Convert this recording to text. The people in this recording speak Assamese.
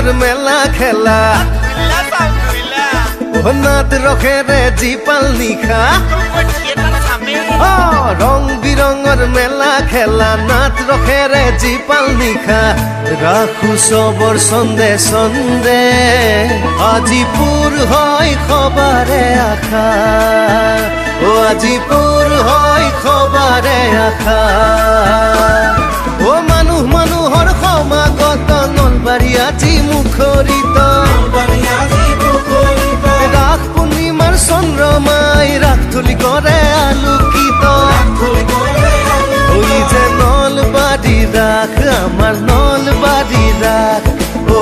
রঙের মেলা খেলা নাত রখেরে জিপাল নিখা রং বিরঙের মেলা খেলা নাত রখেরে জিপাল নিখা রাখু সবর সন্দে সন্দে আজিপুর হয় খবরে আখা ও আজিপুর হয় খবরে আখা ও মানুহ মানুহৰ সমাগত নলবাৰী আজি মুখৰিত ৰাখ পূৰ্ণিমাৰ চন্দ্ৰমাই ৰাখ তুলি কৰে আলোকিত ওই যে নলবাড়ি ৰাখ আমাৰ নলবাড়ি ৰাখ ও